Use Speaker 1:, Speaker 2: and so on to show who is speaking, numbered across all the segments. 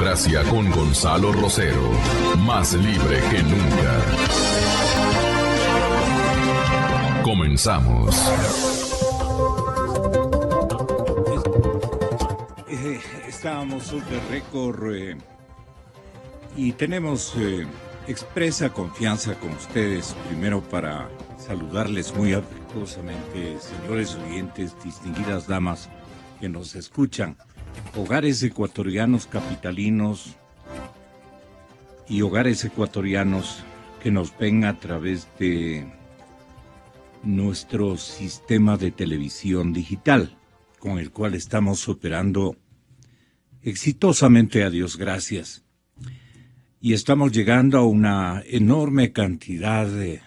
Speaker 1: democracia con Gonzalo Rosero, más libre que nunca. Comenzamos.
Speaker 2: Estábamos super récord y tenemos expresa confianza con ustedes, primero para saludarles muy afectuosamente, señores oyentes, distinguidas damas que nos escuchan, hogares ecuatorianos capitalinos y hogares ecuatorianos que nos ven a través de nuestro sistema de televisión digital, con el cual estamos operando exitosamente, a Dios gracias. Y estamos llegando a una enorme cantidad de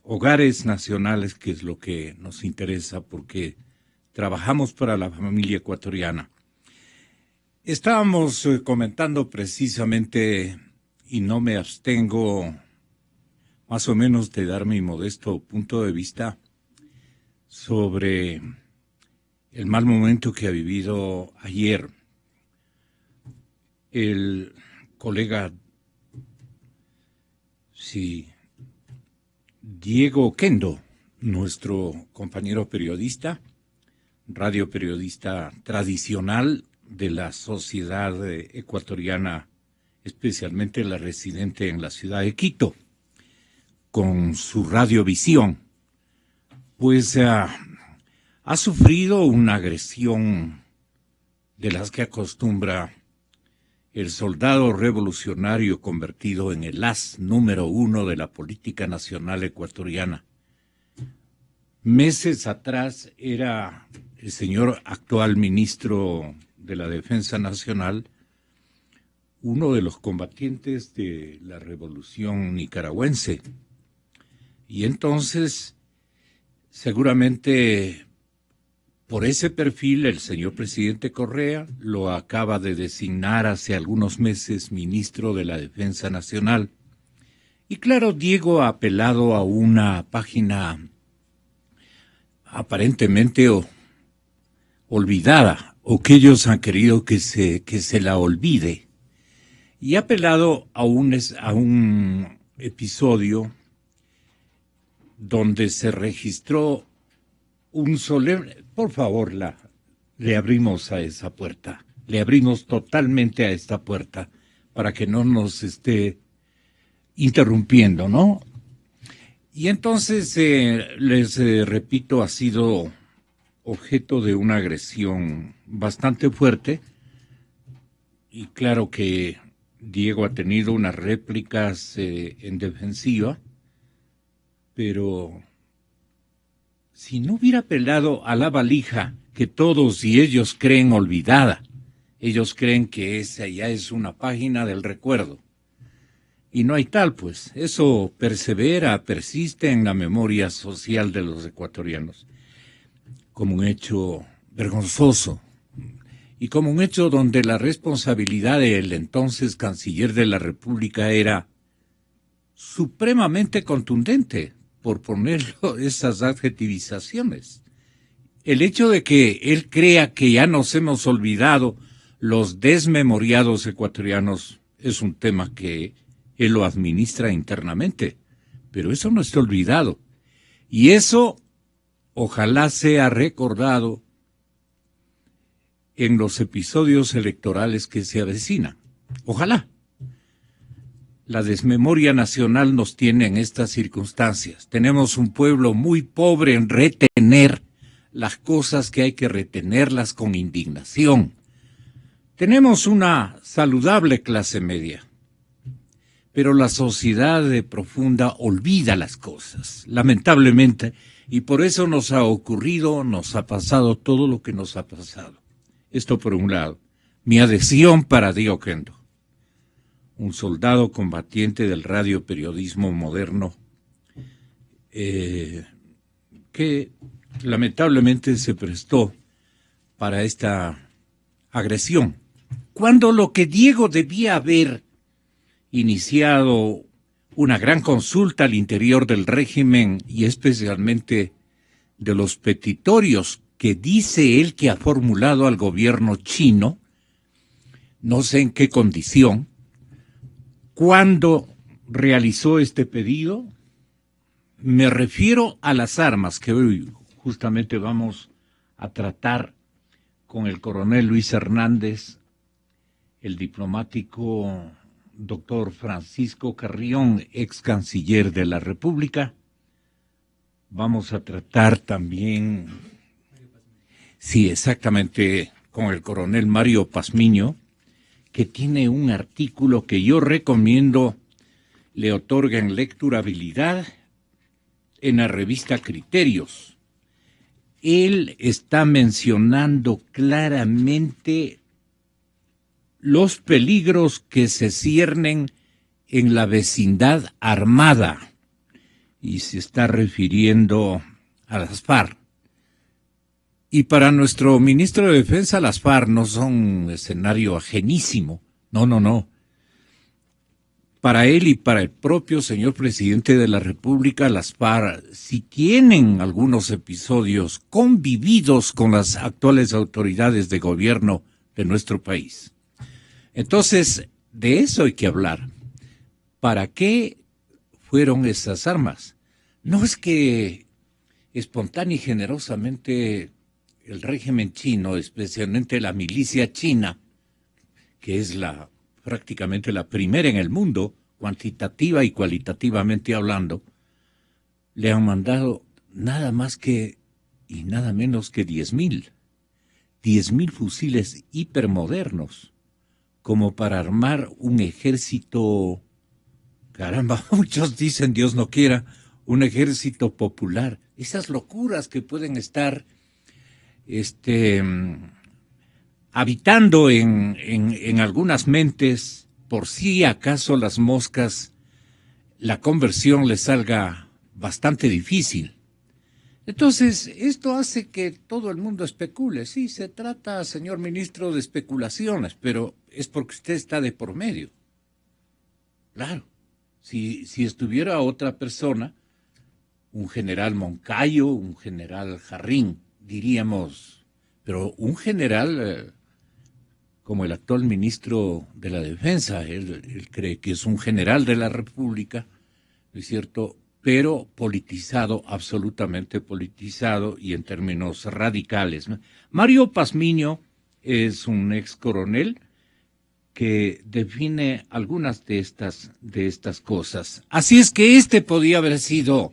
Speaker 2: hogares nacionales, que es lo que nos interesa, porque trabajamos para la familia ecuatoriana. Estábamos comentando precisamente, y no me abstengo más o menos de dar mi modesto punto de vista sobre el mal momento que ha vivido ayer el colega Diego Oquendo, nuestro compañero periodista, radioperiodista tradicional de la sociedad ecuatoriana, especialmente la residente en la ciudad de Quito, con su radiovisión, pues ha sufrido una agresión de las que acostumbra el soldado revolucionario convertido en el as número 1 de la política nacional ecuatoriana. Meses atrás era el señor actual ministro de la Defensa Nacional, uno de los combatientes de la revolución nicaragüense. Y entonces, seguramente por ese perfil, el señor presidente Correa lo acaba de designar hace algunos meses ministro de la Defensa Nacional. Y claro, Diego ha apelado a una página aparentemente olvidada, o que ellos han querido que se la olvide. Y ha apelado a un episodio donde se registró un solemne... Por favor, le abrimos a esa puerta, le abrimos totalmente a esta puerta para que no nos esté interrumpiendo, ¿no? Y entonces, les repito, ha sido objeto de una agresión bastante fuerte, y claro que Diego ha tenido unas réplicas en defensiva, pero si no hubiera apelado a la valija que todos y ellos creen olvidada, ellos creen que esa ya es una página del recuerdo. Y no hay tal, pues. Eso persevera, persiste en la memoria social de los ecuatorianos, como un hecho vergonzoso, y como un hecho donde la responsabilidad del entonces canciller de la República era supremamente contundente, por ponerlo esas adjetivizaciones. El hecho de que él crea que ya nos hemos olvidado los desmemoriados ecuatorianos es un tema que él lo administra internamente, pero eso no está olvidado. Y eso ojalá sea recordado en los episodios electorales que se avecinan. Ojalá. La desmemoria nacional nos tiene en estas circunstancias. Tenemos un pueblo muy pobre en retener las cosas que hay que retenerlas con indignación. Tenemos una saludable clase media, pero la sociedad profunda olvida las cosas, lamentablemente, y por eso nos ha ocurrido, nos ha pasado todo lo que nos ha pasado. Esto por un lado. Mi adhesión para Diego Oquendo, un soldado combatiente del radioperiodismo moderno, que lamentablemente se prestó para esta agresión, cuando lo que Diego debía haber iniciado una gran consulta al interior del régimen y especialmente de los petitorios que dice él que ha formulado al gobierno chino no sé en qué condición, cuándo realizó este pedido. Me refiero a las armas que hoy justamente vamos a tratar con el coronel Luis Hernández, el diplomático doctor Francisco Carrión, ex canciller de la República. Vamos a tratar también, sí, exactamente, con el coronel Mario Pazmiño, que tiene un artículo que yo recomiendo le otorguen lecturabilidad en la revista Criterios. Él está mencionando claramente los peligros que se ciernen en la vecindad armada y se está refiriendo a las FARC. Y para nuestro ministro de Defensa, las FARC no son un escenario ajenísimo. No. Para él y para el propio señor presidente de la República, las FARC, si tienen algunos episodios convividos con las actuales autoridades de gobierno de nuestro país. Entonces, de eso hay que hablar. ¿Para qué fueron esas armas? No es que espontánea y generosamente el régimen chino, especialmente la milicia china, que es prácticamente la primera en el mundo, cuantitativa y cualitativamente hablando, le han mandado nada más que y nada menos que 10,000 fusiles hipermodernos, como para armar un ejército, caramba, muchos dicen, Dios no quiera, un ejército popular. Esas locuras que pueden estar habitando en algunas mentes, por si acaso las moscas, la conversión les salga bastante difícil. Entonces, esto hace que todo el mundo especule. Sí, se trata, señor ministro, de especulaciones, pero es porque usted está de por medio. Claro, si estuviera otra persona, un general Moncayo, un general Jarrín, diríamos, pero un general como el actual ministro de la Defensa, él cree que es un general de la República, ¿no es cierto?, pero politizado, absolutamente politizado y en términos radicales, ¿no? Mario Pazmiño es un ex coronel que define algunas de estas cosas. Así es que este podía haber sido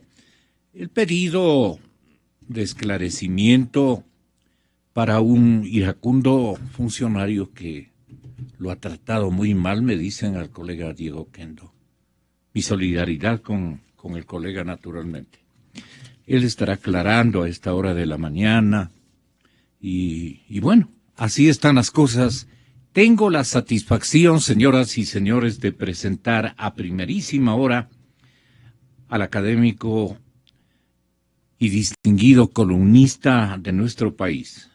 Speaker 2: el pedido de esclarecimiento para un iracundo funcionario que lo ha tratado muy mal, me dicen al colega Diego Kendo. Mi solidaridad con el colega, naturalmente. Él estará aclarando a esta hora de la mañana y bueno, así están las cosas. Tengo la satisfacción, señoras y señores, de presentar a primerísima hora al académico y distinguido columnista de nuestro país.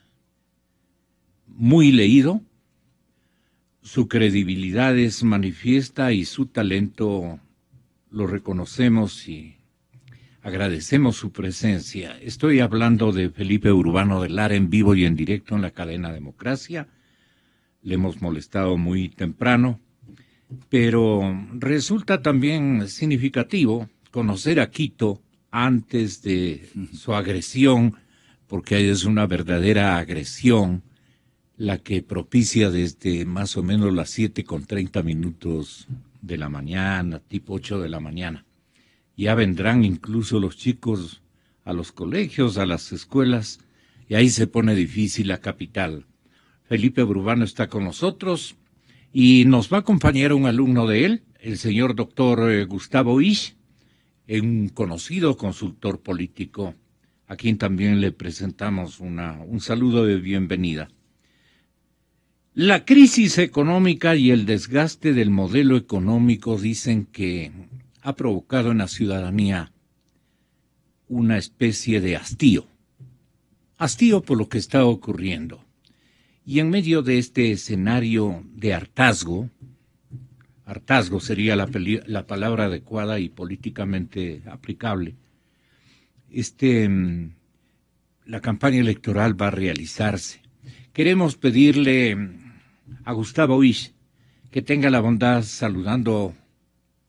Speaker 2: Muy leído, su credibilidad es manifiesta y su talento lo reconocemos y agradecemos su presencia. Estoy hablando de Felipe Urbano de Lara, en vivo y en directo en la cadena Democracia. Le hemos molestado muy temprano, pero resulta también significativo conocer a Quito antes de su agresión, porque es una verdadera agresión la que propicia desde más o menos las 7:30 de la mañana, tipo 8 de la mañana. Ya vendrán incluso los chicos a los colegios, a las escuelas, y ahí se pone difícil la capital. Felipe Urbano está con nosotros y nos va a acompañar un alumno de él, el señor doctor Gustavo Isch, un conocido consultor político, a quien también le presentamos un saludo de bienvenida. La crisis económica y el desgaste del modelo económico dicen que ha provocado en la ciudadanía una especie de hastío por lo que está ocurriendo. Y en medio de este escenario de hartazgo sería la palabra adecuada y políticamente aplicable, la campaña electoral va a realizarse. Queremos pedirle a Gustavo Isch, que tenga la bondad saludando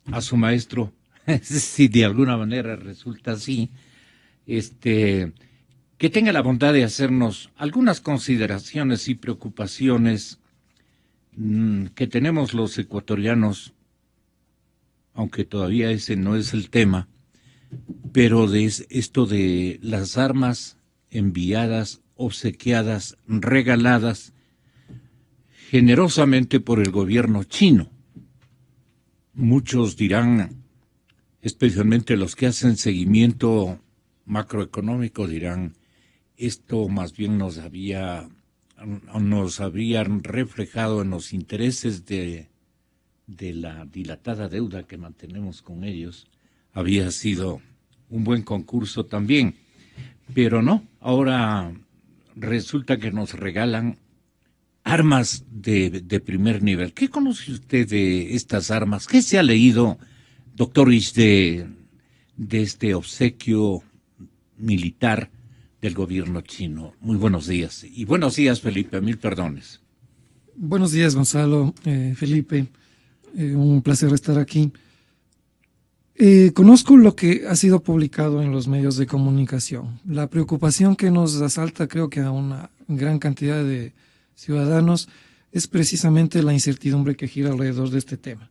Speaker 2: a su maestro, si de alguna manera resulta así, que tenga la bondad de hacernos algunas consideraciones y preocupaciones que tenemos los ecuatorianos, aunque todavía ese no es el tema, pero de esto de las armas enviadas, obsequiadas, regaladas generosamente por el gobierno chino. Muchos dirán, especialmente los que hacen seguimiento macroeconómico, dirán, esto más bien nos habían reflejado en los intereses de la dilatada deuda que mantenemos con ellos. Había sido un buen concurso también, pero no, ahora resulta que nos regalan armas de primer nivel. ¿Qué conoce usted de estas armas? ¿Qué se ha leído, doctor Isch, de este obsequio militar del gobierno chino? Muy buenos días. Y buenos días, Felipe, mil perdones.
Speaker 3: Buenos días, Gonzalo, Felipe. Un placer estar aquí. Conozco lo que ha sido publicado en los medios de comunicación. La preocupación que nos asalta, creo que a una gran cantidad de ciudadanos, es precisamente la incertidumbre que gira alrededor de este tema.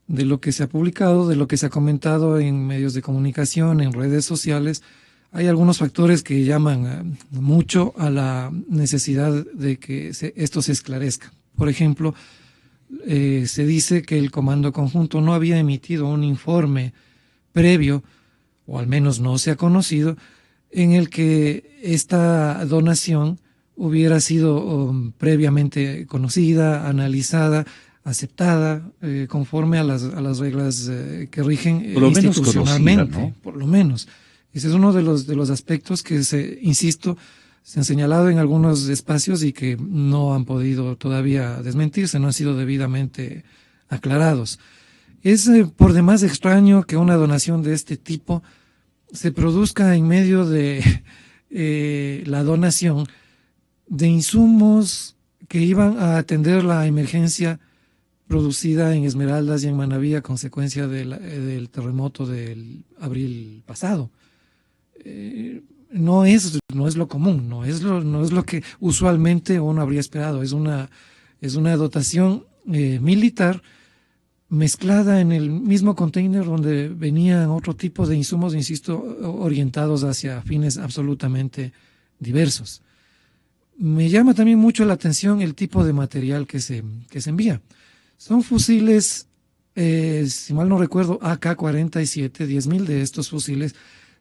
Speaker 3: De lo que se ha publicado, de lo que se ha comentado en medios de comunicación, en redes sociales, hay algunos factores que llaman mucho a la necesidad de que esto se esclarezca. Por ejemplo, se dice que el Comando Conjunto no había emitido un informe previo, o al menos no se ha conocido, en el que esta donación hubiera sido previamente conocida, analizada, aceptada, conforme a las reglas que rigen
Speaker 2: por lo
Speaker 3: institucionalmente,
Speaker 2: menos conocida, ¿no?
Speaker 3: Por lo menos. Ese es uno de los aspectos que insisto, se han señalado en algunos espacios y que no han podido todavía desmentirse, no han sido debidamente aclarados. Es por demás extraño que una donación de este tipo se produzca en medio de la donación de insumos que iban a atender la emergencia producida en Esmeraldas y en Manabí a consecuencia del terremoto del abril pasado. No es lo común, no es lo que usualmente uno habría esperado. Es una dotación militar mezclada en el mismo container donde venían otro tipo de insumos, insisto, orientados hacia fines absolutamente diversos. Me llama también mucho la atención el tipo de material que se envía. Son fusiles, si mal no recuerdo, AK-47, 10.000 de estos fusiles,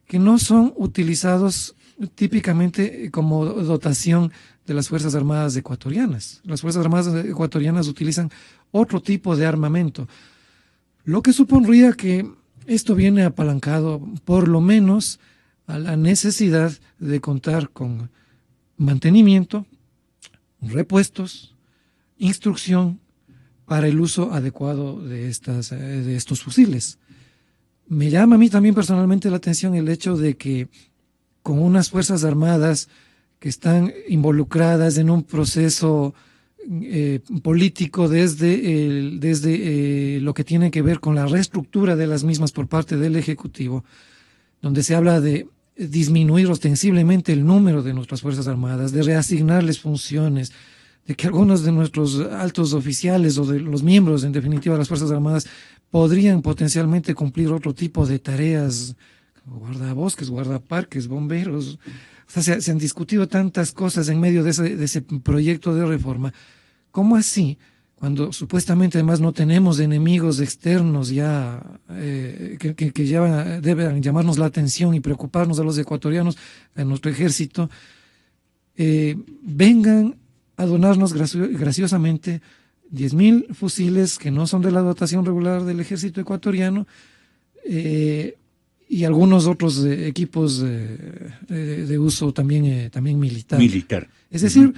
Speaker 3: que no son utilizados típicamente como dotación de las Fuerzas Armadas ecuatorianas. Las Fuerzas Armadas ecuatorianas utilizan otro tipo de armamento, lo que supondría que esto viene apalancado por lo menos a la necesidad de contar con mantenimiento, repuestos, instrucción para el uso adecuado de estos fusiles. Me llama a mí también personalmente la atención el hecho de que con unas Fuerzas Armadas que están involucradas en un proceso político desde lo que tiene que ver con la reestructura de las mismas por parte del Ejecutivo, donde se habla de disminuir ostensiblemente el número de nuestras Fuerzas Armadas, de reasignarles funciones, de que algunos de nuestros altos oficiales o de los miembros, en definitiva, de las Fuerzas Armadas, podrían potencialmente cumplir otro tipo de tareas, guardabosques, guardaparques, bomberos. O sea, se han discutido tantas cosas en medio de ese proyecto de reforma. ¿Cómo así? Cuando supuestamente además no tenemos enemigos externos ya que deben llamarnos la atención y preocuparnos a los ecuatorianos, a nuestro ejército, vengan a donarnos graciosamente 10.000 fusiles que no son de la dotación regular del ejército ecuatoriano y algunos otros equipos de uso también militar. Es decir,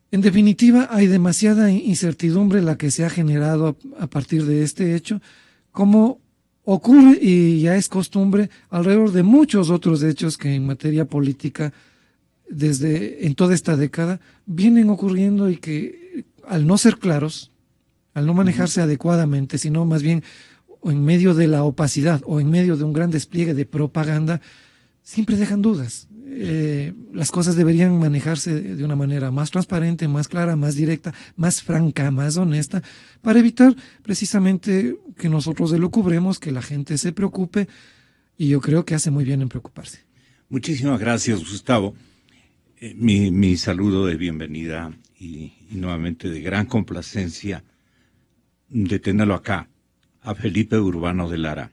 Speaker 3: en definitiva, hay demasiada incertidumbre la que se ha generado a partir de este hecho, como ocurre y ya es costumbre alrededor de muchos otros hechos que en materia política en toda esta década vienen ocurriendo y que al no ser claros, al no manejarse adecuadamente, sino más bien en medio de la opacidad o en medio de un gran despliegue de propaganda, siempre dejan dudas. Las cosas deberían manejarse de una manera más transparente, más clara, más directa, más franca, más honesta, para evitar precisamente que nosotros elucubremos, que la gente se preocupe, y yo creo que hace muy bien en preocuparse.
Speaker 2: Muchísimas gracias, Gustavo. Mi saludo de bienvenida y nuevamente de gran complacencia de tenerlo acá, a Felipe Urbano de Lara.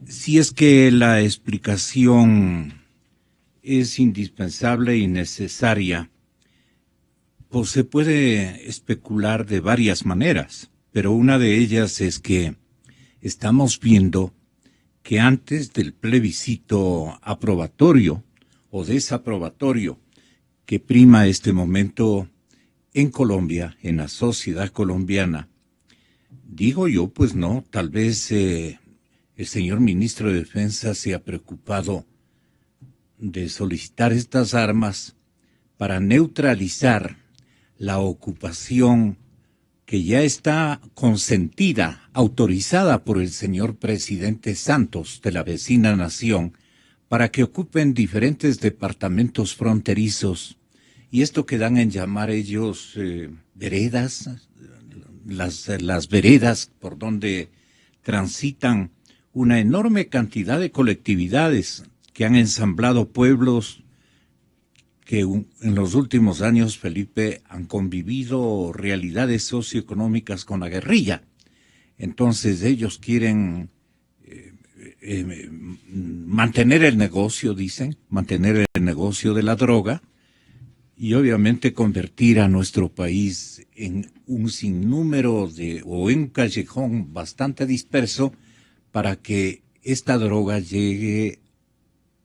Speaker 2: Si es que la explicación es indispensable y necesaria, pues se puede especular de varias maneras, pero una de ellas es que estamos viendo que antes del plebiscito aprobatorio o desaprobatorio que prima este momento en Colombia, en la sociedad colombiana, digo yo, pues no, tal vez el señor ministro de Defensa se ha preocupado de solicitar estas armas para neutralizar la ocupación que ya está consentida, autorizada por el señor presidente Santos de la vecina nación, para que ocupen diferentes departamentos fronterizos, y esto que dan en llamar ellos veredas, las veredas por donde transitan una enorme cantidad de colectividades que han ensamblado pueblos que en los últimos años, Felipe, han convivido realidades socioeconómicas con la guerrilla. Entonces ellos quieren mantener el negocio, dicen, mantener el negocio de la droga y obviamente convertir a nuestro país en un sinnúmero o en un callejón bastante disperso para que esta droga llegue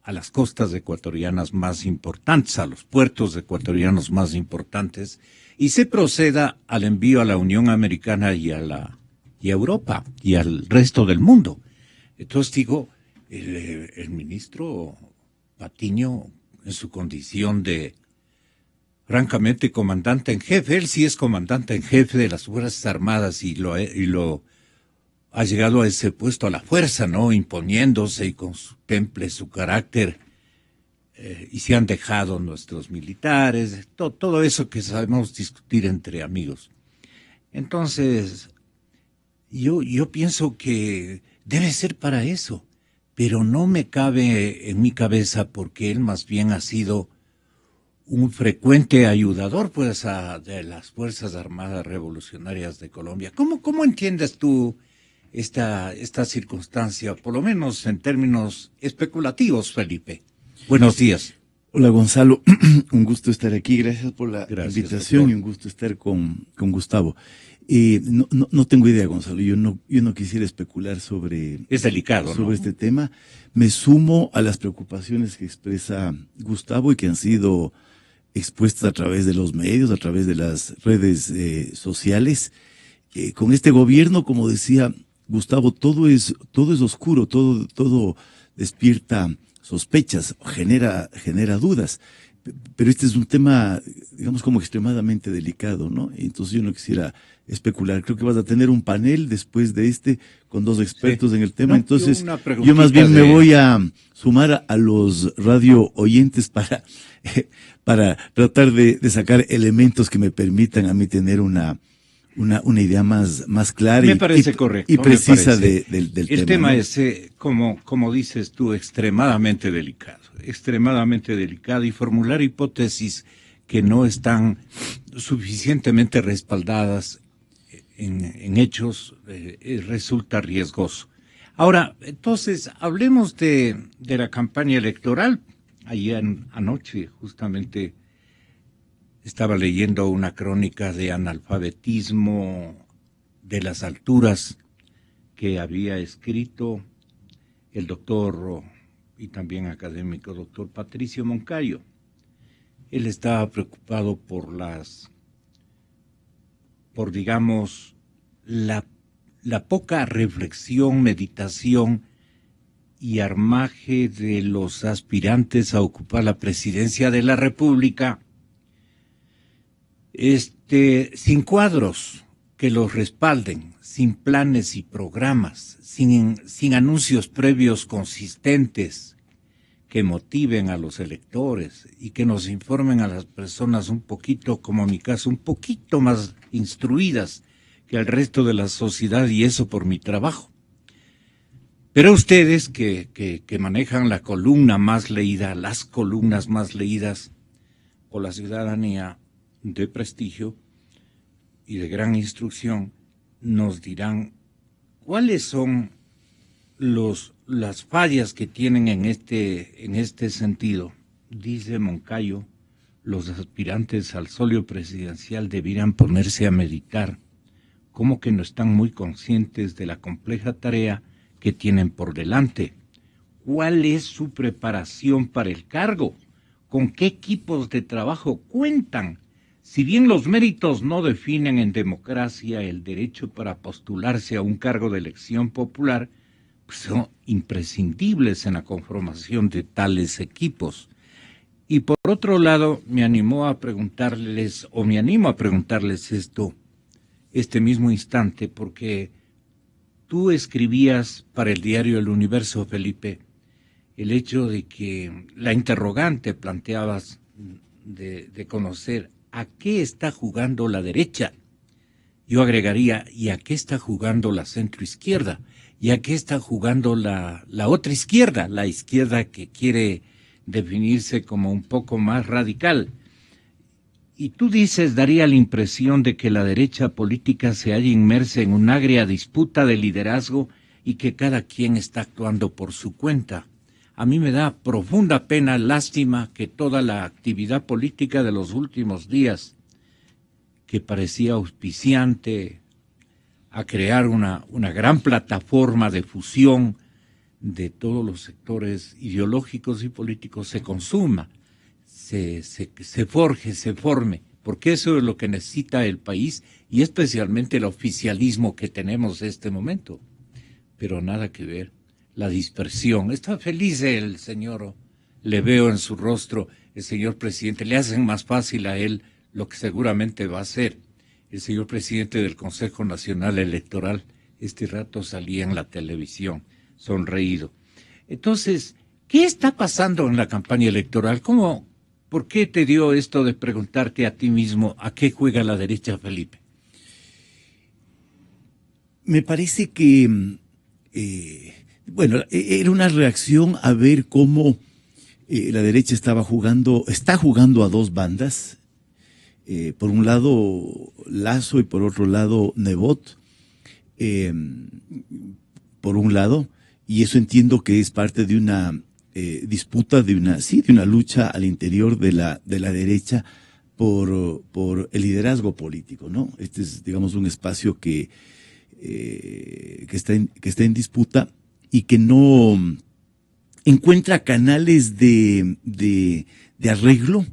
Speaker 2: a las costas ecuatorianas más importantes, a los puertos ecuatorianos más importantes, y se proceda al envío a la Unión Americana y a Europa y al resto del mundo. Entonces digo, el ministro Patiño, en su condición de francamente comandante en jefe, él sí es comandante en jefe de las Fuerzas Armadas y lo ha llegado a ese puesto a la fuerza, ¿no? Imponiéndose y con su temple, su carácter, y se han dejado nuestros militares, todo eso que sabemos discutir entre amigos. Entonces, yo pienso que debe ser para eso, pero no me cabe en mi cabeza porque él más bien ha sido un frecuente ayudador, pues, de las Fuerzas Armadas Revolucionarias de Colombia. ¿Cómo entiendes tú esta circunstancia, por lo menos en términos especulativos, Felipe? Buenos días.
Speaker 4: Hola, Gonzalo, un gusto estar aquí, gracias por la invitación, doctor. Y un gusto estar con Gustavo. No tengo idea, Gonzalo, yo no quisiera especular sobre,
Speaker 2: es delicado,
Speaker 4: sobre este tema. Me sumo a las preocupaciones que expresa Gustavo y que han sido expuestas a través de los medios, a través de las redes sociales. Con este gobierno, como decía Gustavo, todo es oscuro, todo despierta sospechas, genera dudas, pero este es un tema, digamos, como extremadamente delicado, ¿no? Entonces yo no quisiera especular. Creo que vas a tener un panel después de con dos expertos en el tema, entonces yo más bien me voy a sumar a los radio oyentes para tratar de sacar elementos que me permitan a mí tener una idea más clara
Speaker 2: me parece correcto,
Speaker 4: y precisa del tema.
Speaker 2: El tema, ¿no?
Speaker 4: Es,
Speaker 2: como dices tú, extremadamente delicado, y formular hipótesis que no están suficientemente respaldadas en hechos resulta riesgoso. Ahora, entonces, hablemos de la campaña electoral. Ayer anoche, justamente, estaba leyendo una crónica de analfabetismo de las alturas que había escrito el doctor y también académico doctor Patricio Moncayo. Él estaba preocupado por digamos, la poca reflexión, meditación y armaje de los aspirantes a ocupar la presidencia de la República, sin cuadros que los respalden, sin planes y programas, sin anuncios previos consistentes que motiven a los electores y que nos informen a las personas un poquito, como en mi caso, un poquito más instruidas que el resto de la sociedad, y eso por mi trabajo. Pero ustedes que manejan la columna más leída, las columnas más leídas por la ciudadanía de prestigio y de gran instrucción, nos dirán cuáles son las fallas que tienen en este sentido. Dice Moncayo, los aspirantes al solio presidencial debieran ponerse a meditar, como que no están muy conscientes de la compleja tarea que tienen por delante. ¿Cuál es su preparación para el cargo? ¿Con qué equipos de trabajo cuentan? Si bien los méritos no definen en democracia el derecho para postularse a un cargo de elección popular, pues son imprescindibles en la conformación de tales equipos. Y por otro lado, me animo a preguntarles esto, este mismo instante, porque tú escribías para el diario El Universo, Felipe, el hecho de que la interrogante planteabas de conocer a qué está jugando la derecha. Yo agregaría, ¿y a qué está jugando la centroizquierda? ¿Y a qué está jugando la otra izquierda? La izquierda que quiere definirse como un poco más radical. Y tú dices, daría la impresión de que la derecha política se halla inmersa en una agria disputa de liderazgo y que cada quien está actuando por su cuenta. A mí me da profunda pena, lástima, que toda la actividad política de los últimos días, que parecía auspiciante a crear una gran plataforma de fusión de todos los sectores ideológicos y políticos, se consuma, se forje, se forme, porque eso es lo que necesita el país y especialmente el oficialismo que tenemos en este momento. Pero nada que ver, la dispersión. Está feliz el señor, le veo en su rostro, el señor presidente, le hacen más fácil a él lo que seguramente va a hacer. El señor presidente del Consejo Nacional Electoral, este rato salía en la televisión, sonreído. Entonces, ¿qué está pasando en la campaña electoral? ¿Por qué te dio esto de preguntarte a ti mismo a qué juega la derecha, Felipe?
Speaker 4: Me parece que, era una reacción a ver cómo la derecha está jugando a dos bandas. Por un lado Lasso y por otro lado Nebot, por un lado, y eso entiendo que es parte de una disputa, de una lucha al interior de la derecha por el liderazgo político, ¿no? Este es, digamos, un espacio que está en disputa y que no encuentra canales de arreglo,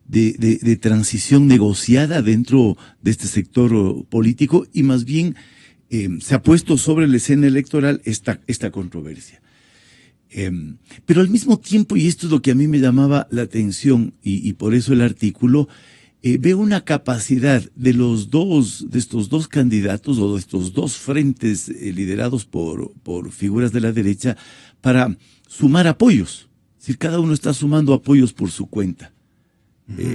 Speaker 4: de transición negociada dentro de este sector político, y más bien se ha puesto sobre la escena electoral esta controversia. Pero al mismo tiempo, y esto es lo que a mí me llamaba la atención, y por eso el artículo, veo una capacidad de estos dos candidatos o de estos dos frentes liderados por figuras de la derecha para sumar apoyos. Es decir, cada uno está sumando apoyos por su cuenta.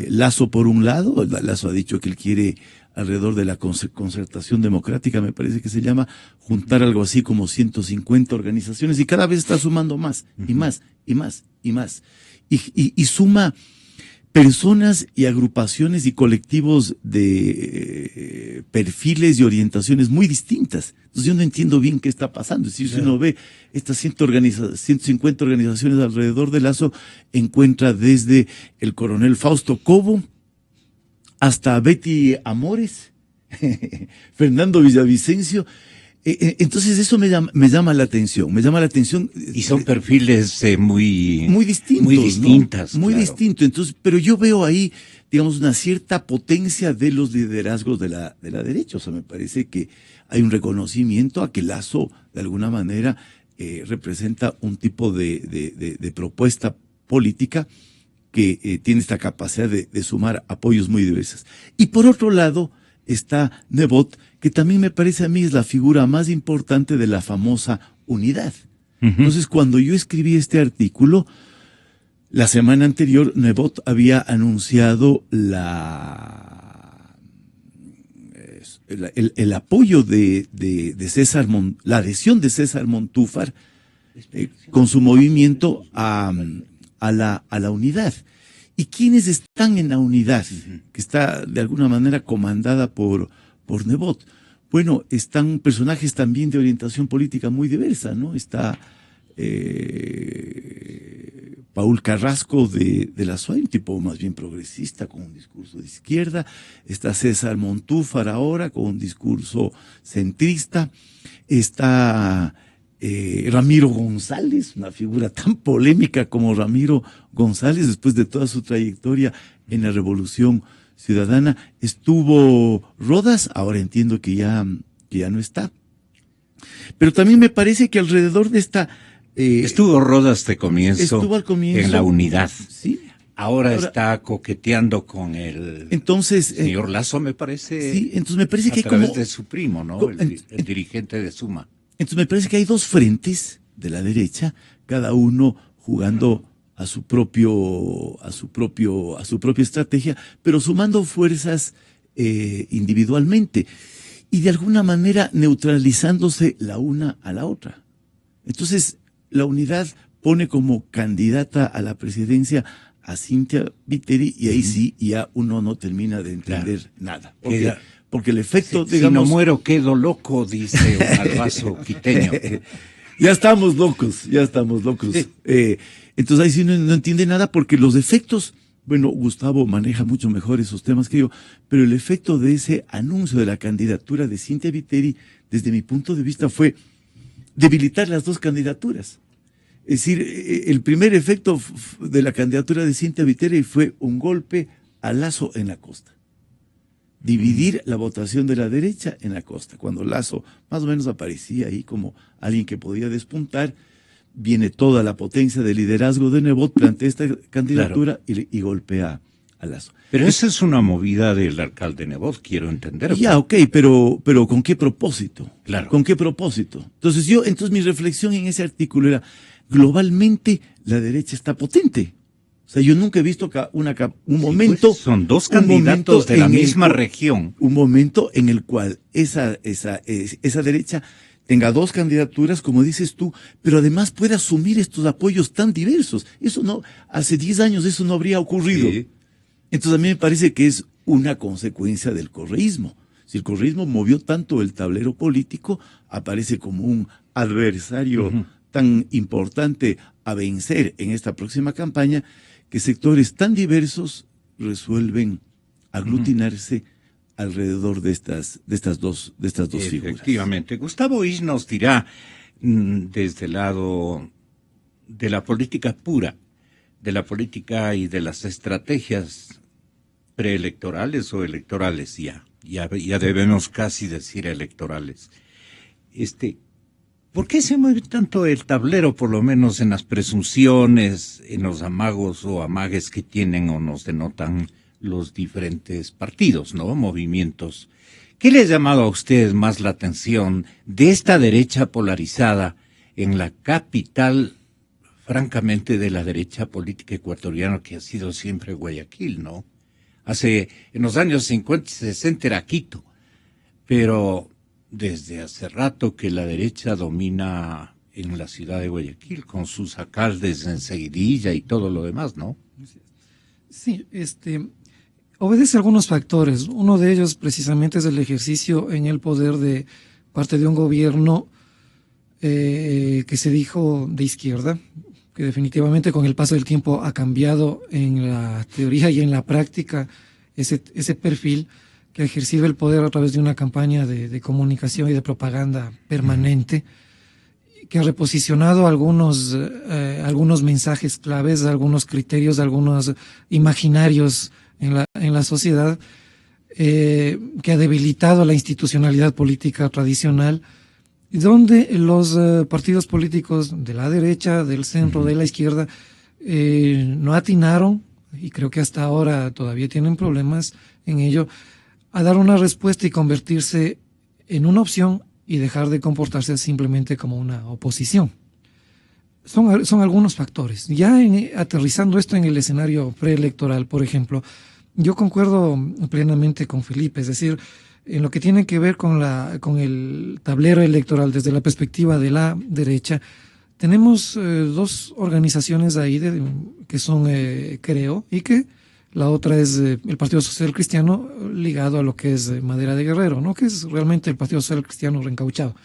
Speaker 4: Lasso por un lado, Lasso ha dicho que él quiere alrededor de la concertación democrática, me parece que se llama, juntar algo así como 150 organizaciones, y cada vez está sumando más, y más, y más, y más. Y suma personas y agrupaciones y colectivos de perfiles y orientaciones muy distintas. Entonces yo no entiendo bien qué está pasando. Es decir, si uno ve estas 150 organizaciones alrededor de Lasso, encuentra desde el coronel Fausto Cobo hasta Betty Amores, Fernando Villavicencio. Entonces eso me llama la atención,
Speaker 2: Y son perfiles muy
Speaker 4: distintos,
Speaker 2: muy distintas,
Speaker 4: ¿no? Muy
Speaker 2: claro.
Speaker 4: distinto. Entonces, pero yo veo ahí, digamos, una cierta potencia de los liderazgos de la derecha. O sea, me parece que hay un reconocimiento a que Lasso, de alguna manera, representa un tipo de propuesta política que tiene esta capacidad de sumar apoyos muy diversos. Y por otro lado está Nebot, que también me parece a mí es la figura más importante de la famosa unidad. Entonces, cuando yo escribí este artículo, la semana anterior, Nebot había anunciado el apoyo de César, la adhesión de César Montúfar con su movimiento a la unidad. ¿Y quiénes están en la unidad? Que está de alguna manera comandada por Nebot. Bueno, están personajes también de orientación política muy diversa, ¿no? Está Paul Carrasco de la SUAY, un tipo más bien progresista, con un discurso de izquierda. Está César Montúfar ahora, con un discurso centrista. Está Ramiro González, una figura tan polémica como Ramiro González, después de toda su trayectoria en la Revolución Ciudadana. Estuvo Rodas, ahora entiendo que ya no está. Pero también me parece que alrededor de esta...
Speaker 2: estuvo Rodas de comienzo,
Speaker 4: estuvo al comienzo
Speaker 2: en la unidad.
Speaker 4: Sí.
Speaker 2: Ahora está coqueteando con el señor Lasso, me parece.
Speaker 4: Sí, entonces me parece que hay
Speaker 2: a través
Speaker 4: como...
Speaker 2: de su primo, ¿no? El dirigente de Suma.
Speaker 4: Entonces me parece que hay dos frentes de la derecha, cada uno jugando a su propia estrategia, pero sumando fuerzas individualmente y de alguna manera neutralizándose la una a la otra. Entonces, la unidad pone como candidata a la presidencia a Cynthia Viteri y ahí sí ya uno no termina de entender nada. Porque el efecto,
Speaker 2: si no muero quedo loco, dice un malvazo quiteño.
Speaker 4: Ya estamos locos. Entonces ahí sí no entiende nada porque los efectos, bueno, Gustavo maneja mucho mejor esos temas que yo, pero el efecto de ese anuncio de la candidatura de Cynthia Viteri, desde mi punto de vista, fue debilitar las dos candidaturas. Es decir, el primer efecto de la candidatura de Cynthia Viteri fue un golpe a Lasso en la costa. Dividir la votación de la derecha en la costa. Cuando Lasso más o menos aparecía ahí como alguien que podía despuntar, viene toda la potencia de liderazgo de Nebot, plantea esta candidatura y golpea a Lasso.
Speaker 2: Pero esa es una movida del alcalde Nebot, quiero entender.
Speaker 4: Ya, ok, pero ¿con qué propósito?
Speaker 2: Claro.
Speaker 4: ¿Con qué propósito? Entonces mi reflexión en ese artículo era, globalmente la derecha está potente. O sea, yo nunca he visto un momento...
Speaker 2: Pues son dos candidatos de la misma región.
Speaker 4: Un momento en el cual esa derecha tenga dos candidaturas, como dices tú, pero además puede asumir estos apoyos tan diversos. Eso no, hace 10 años eso no habría ocurrido. Sí. Entonces a mí me parece que es una consecuencia del correísmo. Si el correísmo movió tanto el tablero político, aparece como un adversario tan importante a vencer en esta próxima campaña, que sectores tan diversos resuelven aglutinarse alrededor de estas dos figuras.
Speaker 2: Efectivamente. Gustavo Isch nos dirá, desde el lado de la política pura, de la política y de las estrategias preelectorales o electorales, ya debemos casi decir electorales. ¿Por qué se mueve tanto el tablero, por lo menos en las presunciones, en los amagos o amagues que tienen o nos denotan los diferentes partidos, ¿no? Movimientos. ¿Qué le ha llamado a ustedes más la atención de esta derecha polarizada en la capital, francamente, de la derecha política ecuatoriana, que ha sido siempre Guayaquil, ¿no? En los años 50 y 60 era Quito, pero desde hace rato que la derecha domina en la ciudad de Guayaquil, con sus alcaldes en seguidilla y todo lo demás, ¿no?
Speaker 3: Sí, obedece a algunos factores. Uno de ellos precisamente es el ejercicio en el poder de parte de un gobierno que se dijo de izquierda, que definitivamente con el paso del tiempo ha cambiado en la teoría y en la práctica ese perfil, que ha ejercido el poder a través de una campaña de comunicación y de propaganda permanente, que ha reposicionado algunos mensajes claves, algunos criterios, algunos imaginarios en la sociedad, que ha debilitado la institucionalidad política tradicional, donde los partidos políticos de la derecha, del centro, de la izquierda, no atinaron y creo que hasta ahora todavía tienen problemas en ello, a dar una respuesta y convertirse en una opción y dejar de comportarse simplemente como una oposición. Son algunos factores. Ya aterrizando esto en el escenario preelectoral, por ejemplo, yo concuerdo plenamente con Felipe, es decir, en lo que tiene que ver con el tablero electoral desde la perspectiva de la derecha, tenemos dos organizaciones ahí que son Creo, y que la otra es el Partido Social Cristiano, ligado a lo que es Madera de Guerrero, ¿no? Que es realmente el Partido Social Cristiano reencauchado.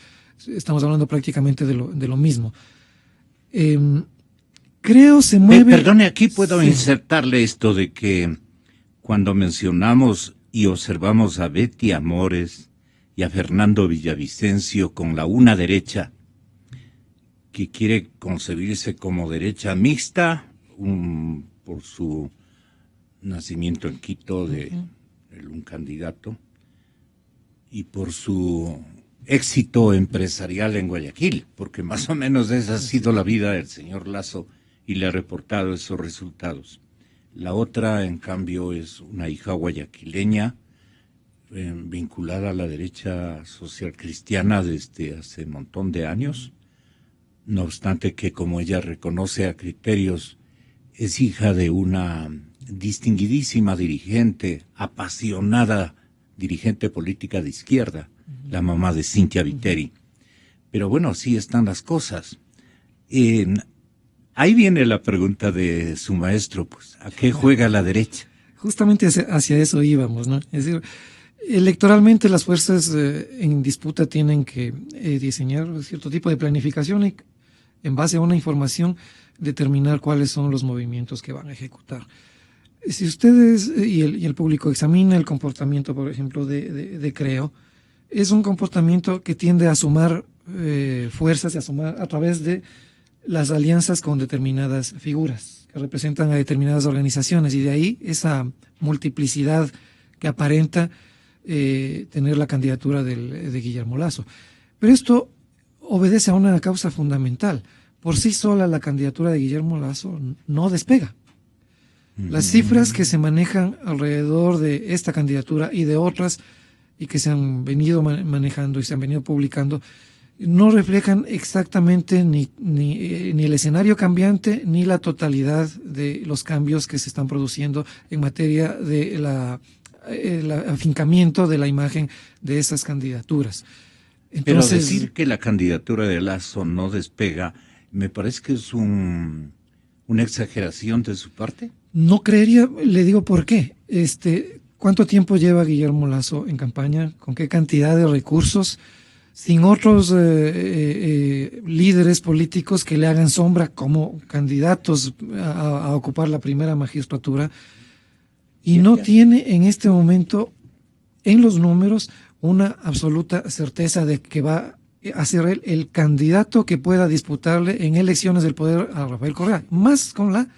Speaker 3: Estamos hablando prácticamente de lo mismo. Creo se mueve...
Speaker 2: Perdone, aquí puedo insertarle esto de que cuando mencionamos y observamos a Betty Amores y a Fernando Villavicencio con la una derecha, que quiere concebirse como derecha mixta, por su nacimiento en Quito de un candidato, y por su éxito empresarial en Guayaquil, porque más o menos esa ha sido la vida del señor Lasso y le ha reportado esos resultados. La otra, en cambio, es una hija guayaquileña vinculada a la derecha social cristiana desde hace un montón de años, no obstante que, como ella reconoce a criterios, es hija de una distinguidísima dirigente, apasionada dirigente política de izquierda, la mamá de Cynthia Viteri. Pero bueno, así están las cosas. Ahí viene la pregunta de su maestro, pues, ¿a qué juega la derecha?
Speaker 3: Justamente hacia eso íbamos, ¿no? Es decir, electoralmente las fuerzas en disputa tienen que diseñar cierto tipo de planificación y, en base a una información, determinar cuáles son los movimientos que van a ejecutar. Si ustedes y el público examina el comportamiento, por ejemplo, de Creo, es un comportamiento que tiende a sumar fuerzas y a sumar a través de las alianzas con determinadas figuras que representan a determinadas organizaciones, y de ahí esa multiplicidad que aparenta tener la candidatura de Guillermo Lasso. Pero esto obedece a una causa fundamental. Por sí sola la candidatura de Guillermo Lasso no despega. Las cifras que se manejan alrededor de esta candidatura y de otras, y que se han venido manejando y se han venido publicando, no reflejan exactamente ni el escenario cambiante ni la totalidad de los cambios que se están produciendo en materia de el afincamiento de la imagen de esas candidaturas. Entonces,
Speaker 2: pero decir que la candidatura de Lasso no despega, me parece que es una exageración de su parte.
Speaker 3: No creería, le digo por qué. ¿Cuánto tiempo lleva Guillermo Lasso en campaña? ¿Con qué cantidad de recursos? Sin otros líderes políticos que le hagan sombra como candidatos a ocupar la primera magistratura. Y no tiene en este momento, en los números, una absoluta certeza de que va a ser él el candidato que pueda disputarle en elecciones del poder a Rafael Correa, más con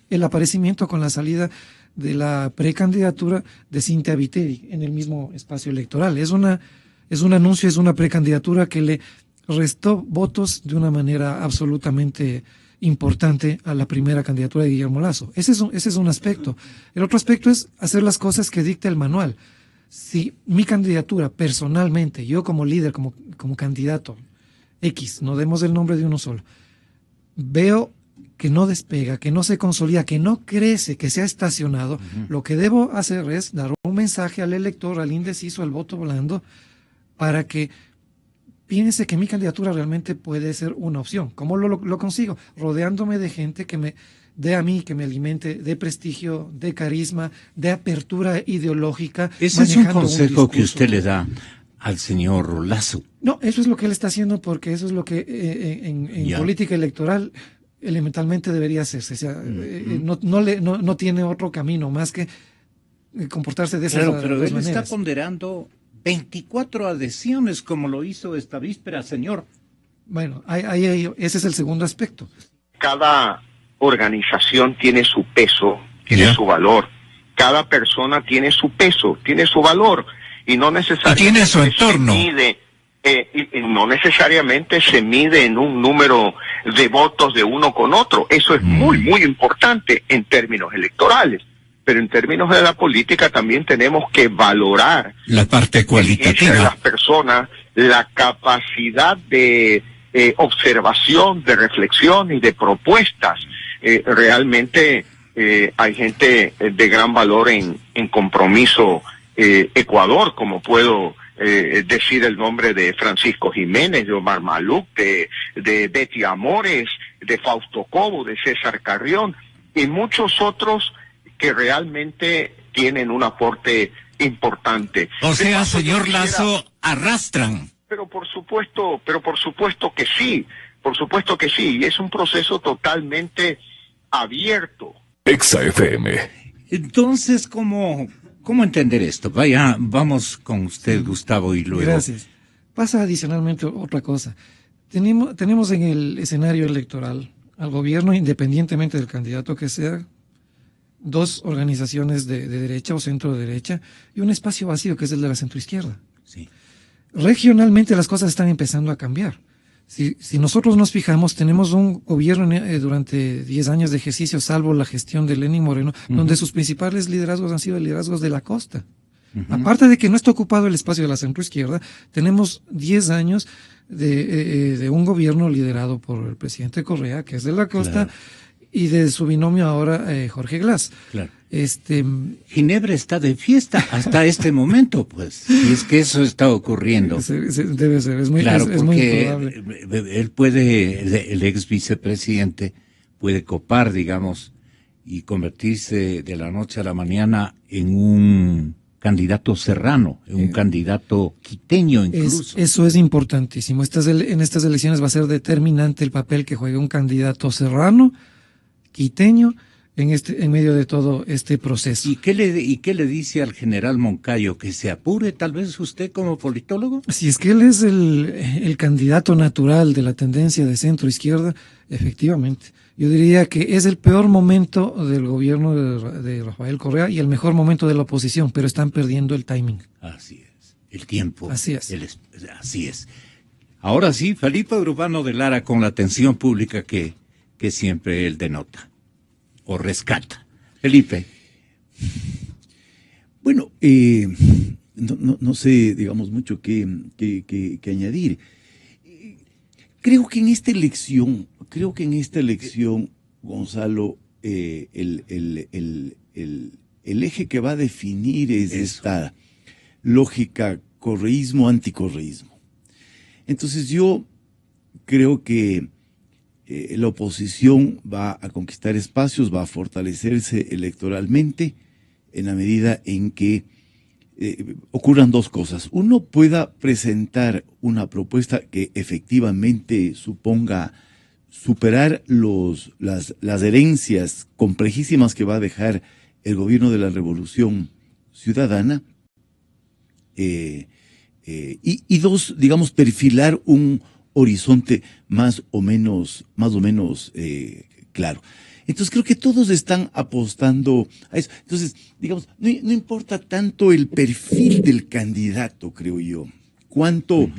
Speaker 3: el aparecimiento, con la salida de la precandidatura de Cynthia Viteri en el mismo espacio electoral. Es un anuncio, es una precandidatura que le restó votos de una manera absolutamente importante a la primera candidatura de Guillermo Lasso. Ese es un aspecto. El otro aspecto es hacer las cosas que dicta el manual. Si mi candidatura, personalmente, yo como líder, como candidato X, no demos el nombre de uno solo, veo que no despega, que no se consolida, que no crece, que se ha estacionado, lo que debo hacer es dar un mensaje al elector, al indeciso, al voto blando, para que piense que mi candidatura realmente puede ser una opción. ¿Cómo lo consigo? Rodeándome de gente que me dé a mí, que me alimente de prestigio, de carisma, de apertura ideológica.
Speaker 2: Ese es un consejo que usted le da al señor Lasso.
Speaker 3: No, eso es lo que él está haciendo, porque eso es lo que en política electoral elementalmente debería hacerse. O sea, no tiene otro camino más que comportarse de esa manera.
Speaker 2: Claro, pero él está ponderando 24 adhesiones como lo hizo esta víspera, señor.
Speaker 3: Bueno, ese es el segundo aspecto.
Speaker 5: Cada organización tiene su peso, tiene su valor. Cada persona tiene su peso, tiene su valor, y no necesariamente
Speaker 6: tiene su entorno.
Speaker 5: se mide y no necesariamente se mide en un número de votos de uno con otro. Eso es muy, muy importante en términos electorales. Pero en términos de la política también tenemos que valorar
Speaker 2: la parte cualitativa
Speaker 5: de las personas, la capacidad de observación, de reflexión y de propuestas. Realmente hay gente de gran valor en Compromiso Ecuador, como puedo decir el nombre de Francisco Jiménez, de Omar Maluc, de Betty Amores, de Fausto Cobo, de César Carrión y muchos otros que realmente tienen un aporte importante.
Speaker 2: O sea, señor Lazo, arrastran.
Speaker 5: Pero por supuesto que sí, y es un proceso totalmente abierto.
Speaker 1: Exa FM.
Speaker 2: Entonces, ¿cómo entender esto? Vamos con usted, Gustavo, y luego...
Speaker 3: Gracias. Pasa adicionalmente otra cosa. Tenemos en el escenario electoral al gobierno, independientemente del candidato que sea, dos organizaciones de derecha o centro derecha y un espacio vacío que es el de la centroizquierda.
Speaker 2: Sí.
Speaker 3: Regionalmente las cosas están empezando a cambiar. Si nosotros nos fijamos, tenemos un gobierno durante 10 años de ejercicio, salvo la gestión de Lenín Moreno, donde sus principales liderazgos han sido liderazgos de la costa. Aparte de que no está ocupado el espacio de la centroizquierda, tenemos 10 años de un gobierno liderado por el presidente Correa, que es de la costa, claro, y de su binomio ahora, Jorge Glass.
Speaker 2: Claro. Ginebra está de fiesta hasta este momento, pues, y es que eso está ocurriendo.
Speaker 3: Debe ser, es muy,
Speaker 2: claro,
Speaker 3: es muy probable.
Speaker 2: Él puede, el ex vicepresidente puede copar, digamos, y convertirse de la noche a la mañana en un candidato serrano, en un candidato quiteño incluso.
Speaker 3: Eso es importantísimo. En estas elecciones va a ser determinante el papel que juegue un candidato serrano, quiteño, en medio de todo este proceso.
Speaker 2: ¿Y qué le dice al general Moncayo? ¿Que se apure tal vez usted como politólogo?
Speaker 3: Si es que él es el candidato natural de la tendencia de centro-izquierda, efectivamente. Yo diría que es el peor momento del gobierno de Rafael Correa y el mejor momento de la oposición, pero están perdiendo el timing.
Speaker 2: Así es, el tiempo.
Speaker 3: Así es.
Speaker 2: Así es. Ahora sí, Felipe Urbano de Lara con la atención pública que siempre él denota o rescata. Felipe.
Speaker 4: Bueno, no sé, digamos, mucho que añadir. Creo que en esta elección, Gonzalo, el eje que va a definir es esta lógica correísmo-anticorreísmo. Entonces yo creo que la oposición va a conquistar espacios, va a fortalecerse electoralmente en la medida en que ocurran dos cosas. Uno, pueda presentar una propuesta que efectivamente suponga superar las herencias complejísimas que va a dejar el gobierno de la Revolución Ciudadana. Y dos, digamos, perfilar un horizonte más o menos claro. Entonces creo que todos están apostando a eso. Entonces, digamos, no importa tanto el perfil del candidato, creo yo, cuánto,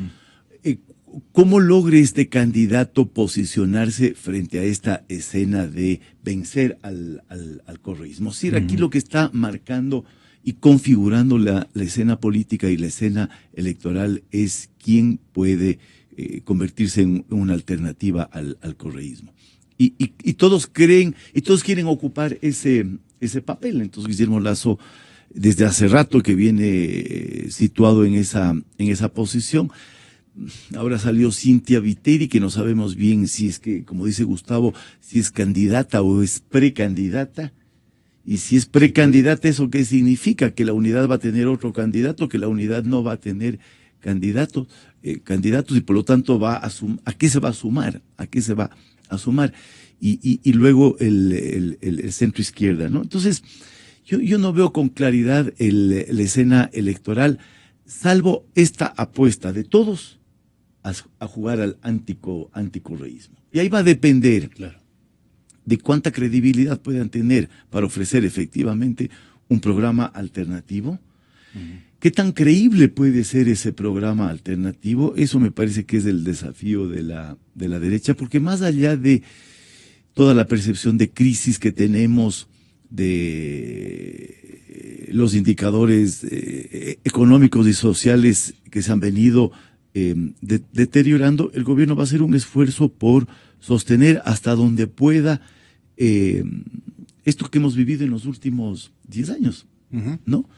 Speaker 4: cómo logre este candidato posicionarse frente a esta escena de vencer al correísmo. Es decir, aquí lo que está marcando y configurando la escena política y la escena electoral es quién puede convertirse en una alternativa al correísmo. Y todos creen, y todos quieren ocupar ese papel. Entonces Guillermo Lasso, desde hace rato que viene situado en esa posición. Ahora salió Cintia Viteri, que no sabemos bien si es que, como dice Gustavo, si es candidata o es precandidata. Y si es precandidata, ¿eso qué significa? Que la unidad va a tener otro candidato, que la unidad no va a tener candidatos, y por lo tanto ¿a qué se va a sumar? ¿A qué se va a sumar? Y luego el centro izquierda, ¿no? Entonces, yo no veo con claridad la escena electoral, salvo esta apuesta de todos a jugar al anticorreísmo. Y ahí va a depender, claro, de cuánta credibilidad puedan tener para ofrecer efectivamente un programa alternativo ¿Qué tan creíble puede ser ese programa alternativo? Eso me parece que es el desafío de la derecha, porque más allá de toda la percepción de crisis que tenemos, de los indicadores económicos y sociales que se han venido deteriorando, el gobierno va a hacer un esfuerzo por sostener hasta donde pueda esto que hemos vivido en los últimos 10 años, ¿no?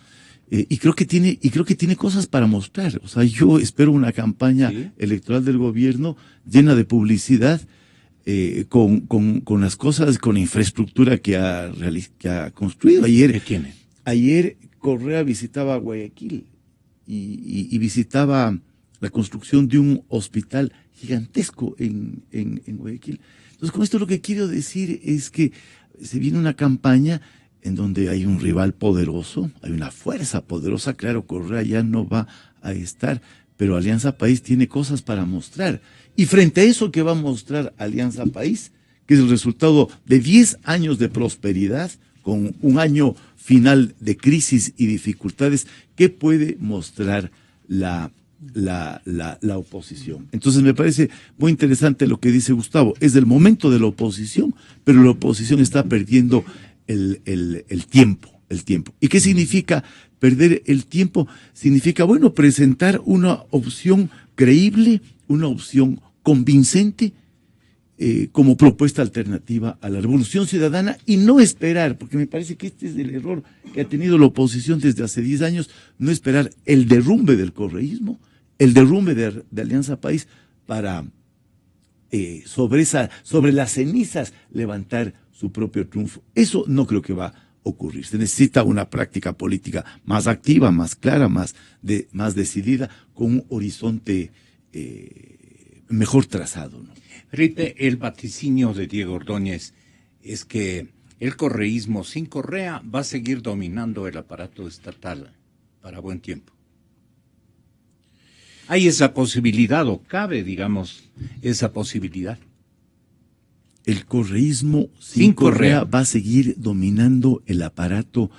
Speaker 4: Y creo que tiene cosas para mostrar. O sea, yo espero una campaña electoral del gobierno llena de publicidad, con las cosas, con infraestructura que ha construido. Ayer Correa visitaba Guayaquil y visitaba la construcción de un hospital gigantesco en Guayaquil. Entonces, con esto lo que quiero decir es que se viene una campaña en donde hay un rival poderoso, hay una fuerza poderosa. Claro, Correa ya no va a estar, pero Alianza País tiene cosas para mostrar. Y frente a eso que va a mostrar Alianza País, que es el resultado de 10 años de prosperidad, con un año final de crisis y dificultades, ¿qué puede mostrar la oposición? Entonces me parece muy interesante lo que dice Gustavo. Es el momento de la oposición, pero la oposición está perdiendo el tiempo. ¿Y qué significa perder el tiempo? Significa, bueno, presentar una opción creíble, una opción convincente, como propuesta alternativa a la Revolución Ciudadana, y no esperar, porque me parece que este es el error que ha tenido la oposición desde hace 10 años, no esperar el derrumbe del correísmo, el derrumbe de Alianza País para sobre las cenizas levantar su propio triunfo. Eso no creo que va a ocurrir. Se necesita una práctica política más activa, más clara, más decidida, con un horizonte mejor trazado, ¿no?
Speaker 2: Felipe, el vaticinio de Diego Ordóñez es que el correísmo sin Correa va a seguir dominando el aparato estatal para buen tiempo. ¿Hay esa posibilidad o cabe, digamos, esa posibilidad?
Speaker 4: El correísmo sin Correa va a seguir dominando el aparato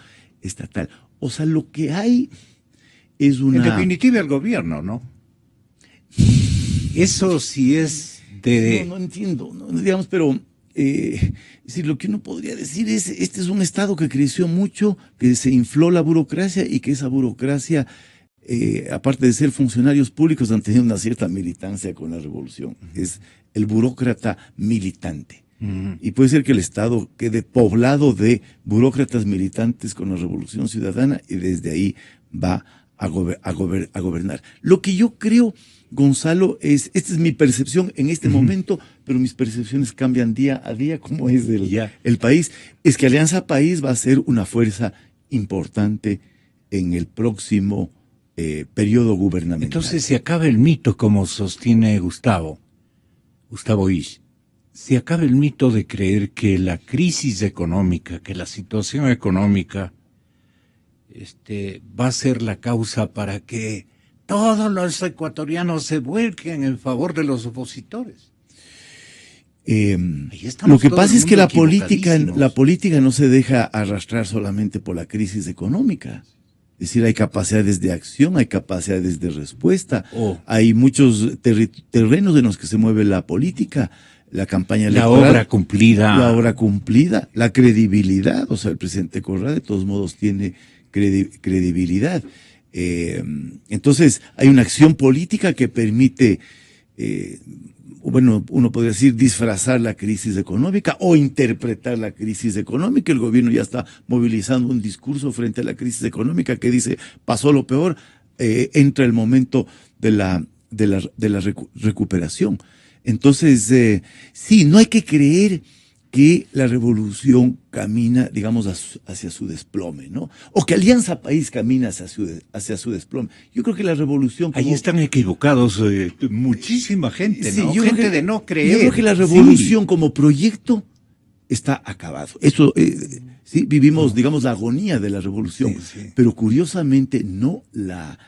Speaker 4: estatal. O sea, lo que hay es una...
Speaker 2: En definitiva, el gobierno, ¿no? Eso sí es de...
Speaker 4: No entiendo, no, digamos, pero... lo que uno podría decir es, este es un Estado que creció mucho, que se infló la burocracia y que esa burocracia, aparte de ser funcionarios públicos, han tenido una cierta militancia con la revolución. Es el burócrata militante. Y puede ser que el Estado quede poblado de burócratas militantes con la Revolución Ciudadana y desde ahí va a gobernar. Lo que yo creo, Gonzalo, esta es mi percepción en este momento, pero mis percepciones cambian día a día, como es el país, es que Alianza País va a ser una fuerza importante en el próximo periodo gubernamental.
Speaker 2: Entonces se acaba el mito, como sostiene Gustavo Isch. Se acaba el mito de creer que la crisis económica, que la situación económica va a ser la causa para que todos los ecuatorianos se vuelquen en favor de los opositores.
Speaker 4: Lo que pasa es que la política no se deja arrastrar solamente por la crisis económica. Es decir, hay capacidades de acción, hay capacidades de respuesta, hay muchos terrenos en los que se mueve la política. La campaña electoral,
Speaker 2: la obra cumplida,
Speaker 4: la credibilidad. O sea, el presidente Correa de todos modos tiene credibilidad. Entonces, hay una acción política que permite, uno podría decir, disfrazar la crisis económica o interpretar la crisis económica. El gobierno ya está movilizando un discurso frente a la crisis económica que dice, pasó lo peor, entra el momento de la recuperación. Entonces, sí, no hay que creer que la revolución camina, digamos, hacia su desplome, ¿no? O que Alianza País camina hacia su desplome. Yo creo que la revolución...
Speaker 2: Ahí están equivocados muchísima gente, ¿no?
Speaker 4: Sí,
Speaker 2: gente de no creer.
Speaker 4: Yo creo que la revolución como proyecto está acabado. Eso, sí, vivimos, digamos, la agonía de la revolución, pero curiosamente no la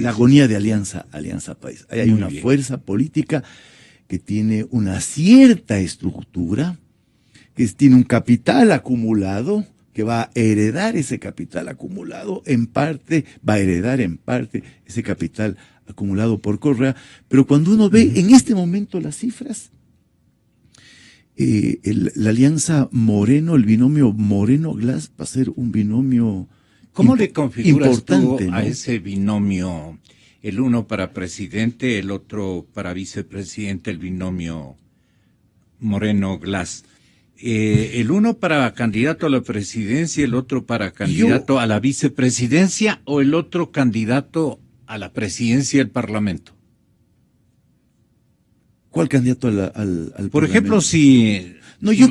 Speaker 4: agonía de Alianza País. Ahí hay una fuerza política que tiene una cierta estructura, que tiene un capital acumulado que va a heredar ese capital acumulado en parte, va a heredar en parte ese capital acumulado por Correa, pero cuando uno ve en este momento las cifras, la alianza Moreno, el binomio Moreno-Glass va a ser un binomio
Speaker 2: ¿Cómo le configuras tú
Speaker 4: importante,
Speaker 2: a
Speaker 4: ¿no?
Speaker 2: ese binomio, el uno para presidente, el otro para vicepresidente, el binomio Moreno-Glass? ¿El uno para candidato a la presidencia, el otro para candidato a la vicepresidencia o el otro candidato a la presidencia del Parlamento?
Speaker 4: ¿Cuál candidato al
Speaker 2: Por
Speaker 4: Parlamento?
Speaker 2: ejemplo, si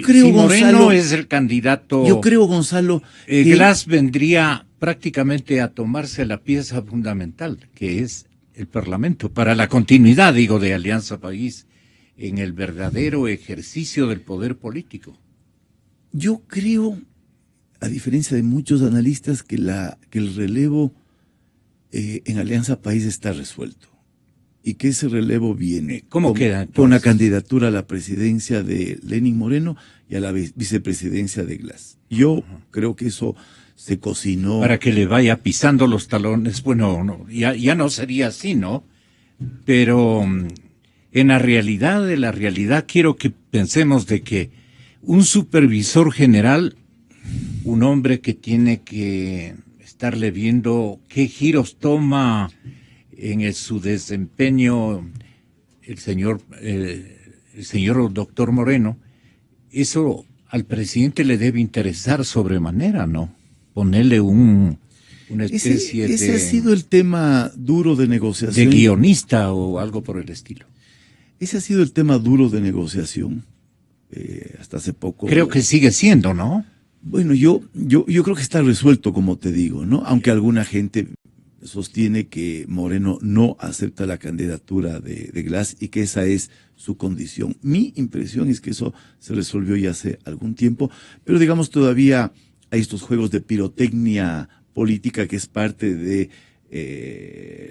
Speaker 4: creo,
Speaker 2: Moreno
Speaker 4: Gonzalo,
Speaker 2: es el candidato,
Speaker 4: yo creo, Gonzalo, que
Speaker 2: Glass vendría prácticamente a tomarse la pieza fundamental, que es el Parlamento, para la continuidad, digo, de Alianza País en el verdadero ejercicio del poder político.
Speaker 4: yo creo, a diferencia de muchos analistas, que el relevo en Alianza País está resuelto y que ese relevo viene
Speaker 2: ¿Cómo queda, entonces?
Speaker 4: con la candidatura a la presidencia de Lenín Moreno y a la vicepresidencia de Glass. Yo creo que eso se cocinó.
Speaker 2: Para que le vaya pisando los talones, bueno, no, ya no sería así, ¿no? Pero en la realidad de la realidad quiero que pensemos de que un supervisor general, un hombre que tiene que estarle viendo qué giros toma en su desempeño el señor doctor Moreno, eso al presidente le debe interesar sobremanera, ¿no? Ponerle una especie
Speaker 4: ese ha sido el tema duro de negociación.
Speaker 2: de guionista o algo por el estilo.
Speaker 4: Ese ha sido el tema duro de negociación hasta hace poco.
Speaker 2: Creo que sigue siendo, ¿no?
Speaker 4: Bueno, yo creo que está resuelto, como te digo, ¿no? Aunque alguna gente sostiene que Moreno no acepta la candidatura de Glass y que esa es su condición. Mi impresión es que eso se resolvió ya hace algún tiempo, pero digamos todavía hay estos juegos de pirotecnia política que es parte de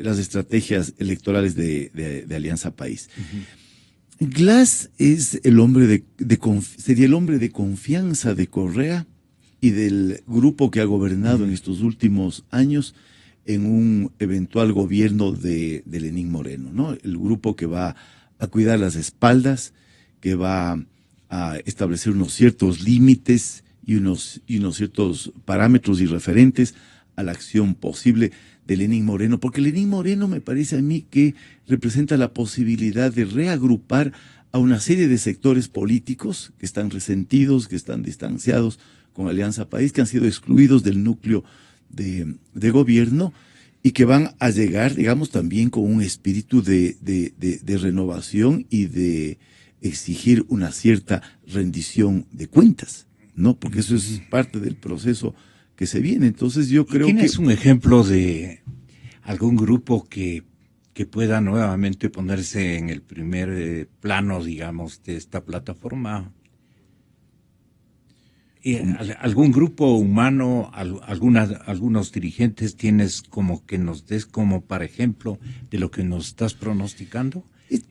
Speaker 4: las estrategias electorales de Alianza País. Glass es el hombre sería el hombre de confianza de Correa y del grupo que ha gobernado en estos últimos años en un eventual gobierno de Lenín Moreno, ¿no? El grupo que va a cuidar las espaldas, que va a establecer unos ciertos límites y unos ciertos parámetros y referentes a la acción posible de Lenín Moreno, porque Lenín Moreno me parece a mí que representa la posibilidad de reagrupar a una serie de sectores políticos que están resentidos, que están distanciados con Alianza País, que han sido excluidos del núcleo de gobierno y que van a llegar, digamos, también con un espíritu de renovación y de exigir una cierta rendición de cuentas, ¿no? Porque eso es parte del proceso que se viene. Entonces yo creo que...
Speaker 2: ¿Tienes un ejemplo de algún grupo que pueda nuevamente ponerse en el primer plano, digamos, de esta plataforma? ¿Algún grupo humano, algunos dirigentes tienes como que nos des como para ejemplo de lo que nos estás pronosticando?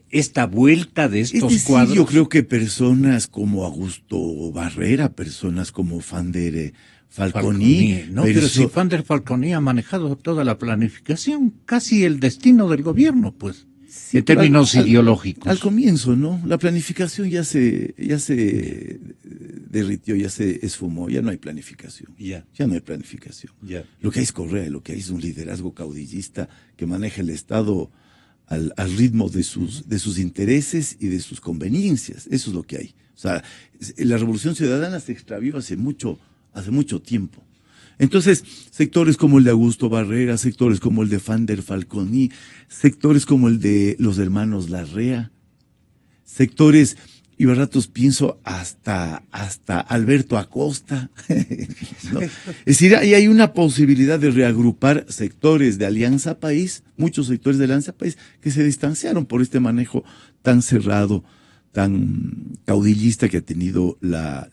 Speaker 2: Esta vuelta de estos cuadros.
Speaker 4: Yo creo que personas como Augusto Barrera, personas como Fander Falconi.
Speaker 2: No, pero si Fander Falconi ha manejado toda la planificación, casi el destino del gobierno, pues, sí, en términos ideológicos.
Speaker 4: Al comienzo, ¿no? La planificación ya se derritió, ya se esfumó, ya no hay planificación. Ya no hay planificación. Lo que hay es Correa, lo que hay es un liderazgo caudillista que maneja el Estado al ritmo de sus intereses y de sus conveniencias. Eso es lo que hay. O sea, la Revolución Ciudadana se extravió hace mucho tiempo. Entonces, sectores como el de Augusto Barrera, sectores como el de Fander Falconi, sectores como el de los hermanos Larrea, sectores, y a ratos pienso hasta Alberto Acosta, ¿no? Es decir, ahí hay una posibilidad de reagrupar sectores de Alianza País, muchos sectores de Alianza País, que se distanciaron por este manejo tan cerrado, tan caudillista que ha tenido la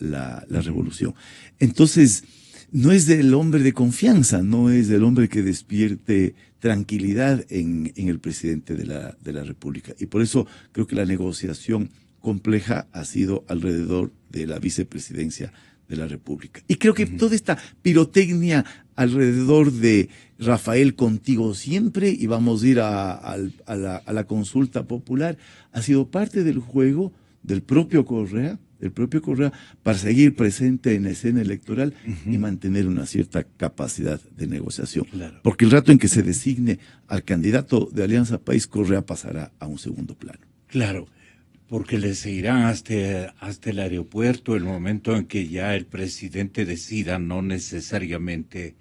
Speaker 4: revolución. Entonces, no es del hombre de confianza, no es del hombre que despierte tranquilidad en el presidente de la República. Y por eso creo que la negociación compleja ha sido alrededor de la vicepresidencia de la República. Y creo que toda esta pirotecnia alrededor de Rafael contigo siempre y vamos a ir a la consulta popular ha sido parte del juego del propio Correa, para seguir presente en la escena electoral y mantener una cierta capacidad de negociación. Claro. Porque el rato en que se designe al candidato de Alianza País, Correa pasará a un segundo plano.
Speaker 2: Claro, porque le seguirán hasta el aeropuerto el momento en que ya el presidente decida, no necesariamente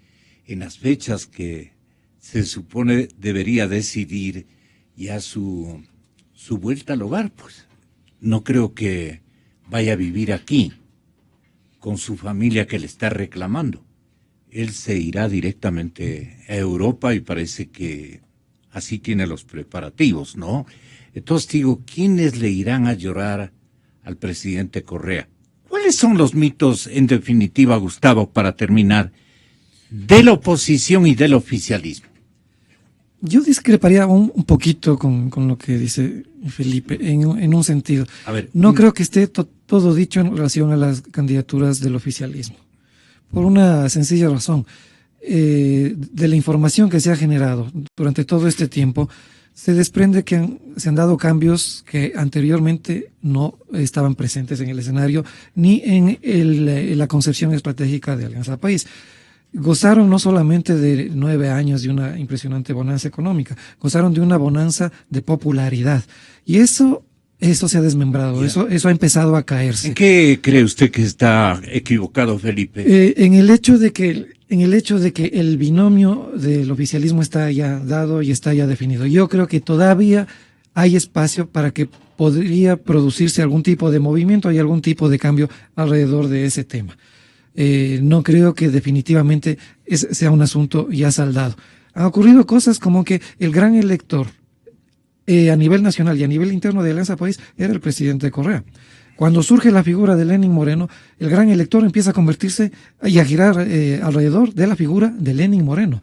Speaker 2: en las fechas que se supone debería decidir ya su vuelta al hogar, pues. No creo que vaya a vivir aquí con su familia que le está reclamando. Él se irá directamente a Europa y parece que así tiene los preparativos, ¿no? Entonces digo, ¿quiénes le irán a llorar al presidente Correa? ¿Cuáles son los mitos, en definitiva, Gustavo, para terminar, de la oposición y del oficialismo?
Speaker 3: Yo discreparía un poquito con lo que dice Felipe, en un sentido. A ver, no creo que esté todo dicho en relación a las candidaturas del oficialismo. Por una sencilla razón. De la información que se ha generado durante todo este tiempo, se desprende que se han dado cambios que anteriormente no estaban presentes en el escenario ni en la concepción estratégica de Alianza País. Gozaron no solamente de 9 años de una impresionante bonanza económica, gozaron de una bonanza de popularidad. Y eso se ha desmembrado, eso ha empezado a caerse.
Speaker 2: ¿En qué cree usted que está equivocado, Felipe?
Speaker 3: En el hecho de que el binomio del oficialismo está ya dado y está ya definido. Yo creo que todavía hay espacio para que podría producirse algún tipo de movimiento y algún tipo de cambio alrededor de ese tema. No creo que definitivamente sea un asunto ya saldado. Han ocurrido cosas como que el gran elector a nivel nacional y a nivel interno de Alianza País era el presidente Correa. Cuando surge la figura de Lenín Moreno, el gran elector empieza a convertirse y a girar alrededor de la figura de Lenín Moreno.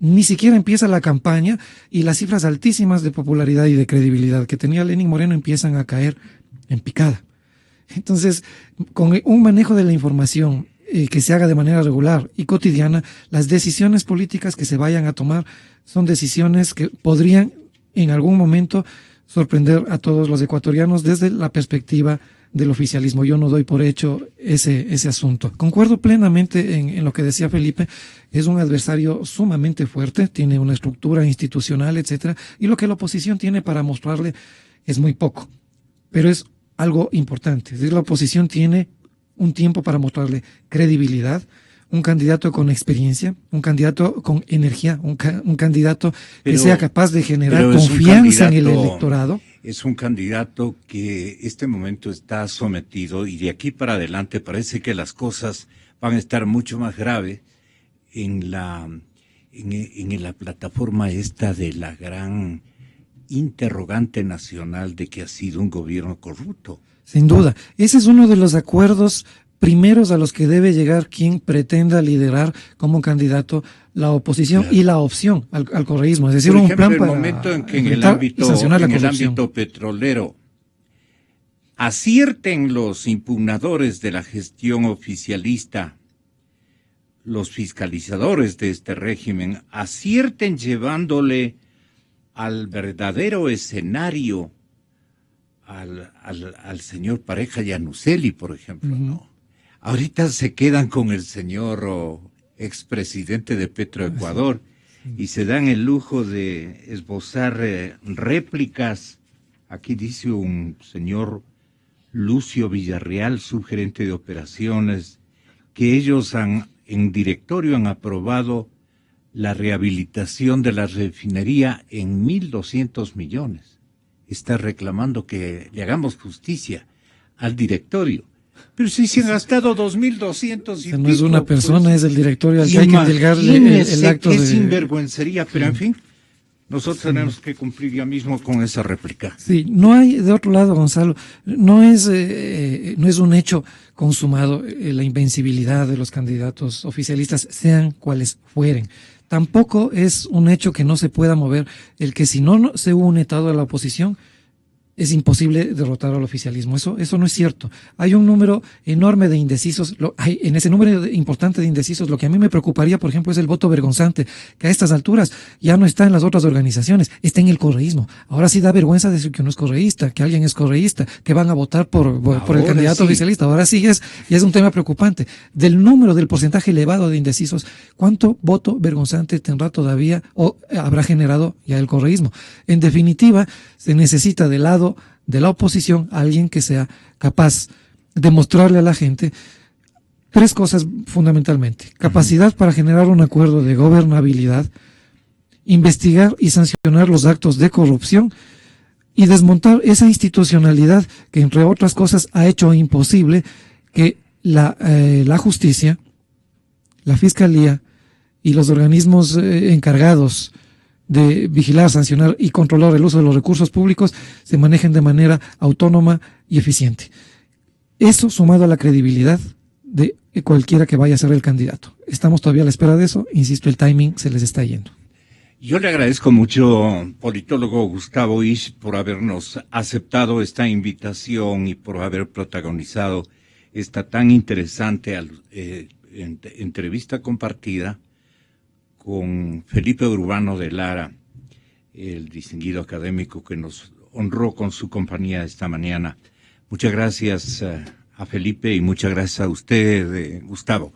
Speaker 3: Ni siquiera empieza la campaña y las cifras altísimas de popularidad y de credibilidad que tenía Lenín Moreno empiezan a caer en picada. Entonces, con un manejo de la información que se haga de manera regular y cotidiana, las decisiones políticas que se vayan a tomar son decisiones que podrían en algún momento sorprender a todos los ecuatorianos desde la perspectiva del oficialismo. Yo no doy por hecho ese asunto. Concuerdo plenamente en lo que decía Felipe. Es un adversario sumamente fuerte, tiene una estructura institucional, etcétera, y lo que la oposición tiene para mostrarle es muy poco, pero es algo importante. Es decir, la oposición tiene un tiempo para mostrarle credibilidad, un candidato con experiencia, un candidato con energía, un candidato que sea capaz de generar confianza en el electorado.
Speaker 2: Es un candidato que este momento está sometido y de aquí para adelante parece que las cosas van a estar mucho más graves en la plataforma esta de la gran interrogante nacional de que ha sido un gobierno corrupto.
Speaker 3: Sin duda. Ese es uno de los acuerdos primeros a los que debe llegar quien pretenda liderar como candidato la oposición y la opción al correísmo. Es decir,
Speaker 2: por
Speaker 3: un
Speaker 2: ejemplo,
Speaker 3: plan para
Speaker 2: el momento en que en el ámbito petrolero acierten los impugnadores de la gestión oficialista, los fiscalizadores de este régimen, acierten llevándole al verdadero escenario al señor Pareja Llanuselli, por ejemplo, ¿no? Ahorita se quedan con el señor expresidente de Petroecuador y se dan el lujo de esbozar réplicas. Aquí dice un señor Lucio Villarreal, subgerente de operaciones, que ellos en directorio han aprobado la rehabilitación de la refinería en 1.200 millones. Está reclamando que le hagamos justicia al directorio. Pero si se han gastado 2.200 y
Speaker 3: no es una persona, pues, es el directorio al que hay que delgarle el acto
Speaker 2: de sinvergüencería, pero en fin, nosotros tenemos que cumplir ya mismo con esa réplica.
Speaker 3: Sí, no hay, de otro lado, Gonzalo, no es un hecho consumado la invencibilidad de los candidatos oficialistas, sean cuales fueren. Tampoco es un hecho que no se pueda mover el que si no se une toda la oposición, es imposible derrotar al oficialismo. Eso no es cierto. Hay un número enorme de indecisos. En ese número importante de indecisos, lo que a mí me preocuparía, por ejemplo, es el voto vergonzante, que a estas alturas ya no está en las otras organizaciones, está en el correísmo. Ahora sí da vergüenza decir que uno es correísta, que alguien es correísta, que van a votar por el candidato oficialista. Ahora sí ya es un tema preocupante. Del número, del porcentaje elevado de indecisos, ¿cuánto voto vergonzante tendrá todavía o habrá generado ya el correísmo? En definitiva, se necesita del lado de la oposición alguien que sea capaz de mostrarle a la gente tres cosas fundamentalmente: capacidad para generar un acuerdo de gobernabilidad, investigar y sancionar los actos de corrupción y desmontar esa institucionalidad que, entre otras cosas, ha hecho imposible que la justicia, la fiscalía y los organismos encargados de vigilar, sancionar y controlar el uso de los recursos públicos se manejen de manera autónoma y eficiente. Eso sumado a la credibilidad de cualquiera que vaya a ser el candidato. Estamos todavía a la espera de eso. Insisto, el timing se les está yendo.
Speaker 2: Yo le agradezco mucho, politólogo Gustavo Isch, por habernos aceptado esta invitación y por haber protagonizado esta tan interesante entrevista compartida con Felipe Urbano de Lara, el distinguido académico que nos honró con su compañía esta mañana. Muchas gracias a Felipe y muchas gracias a usted, Gustavo.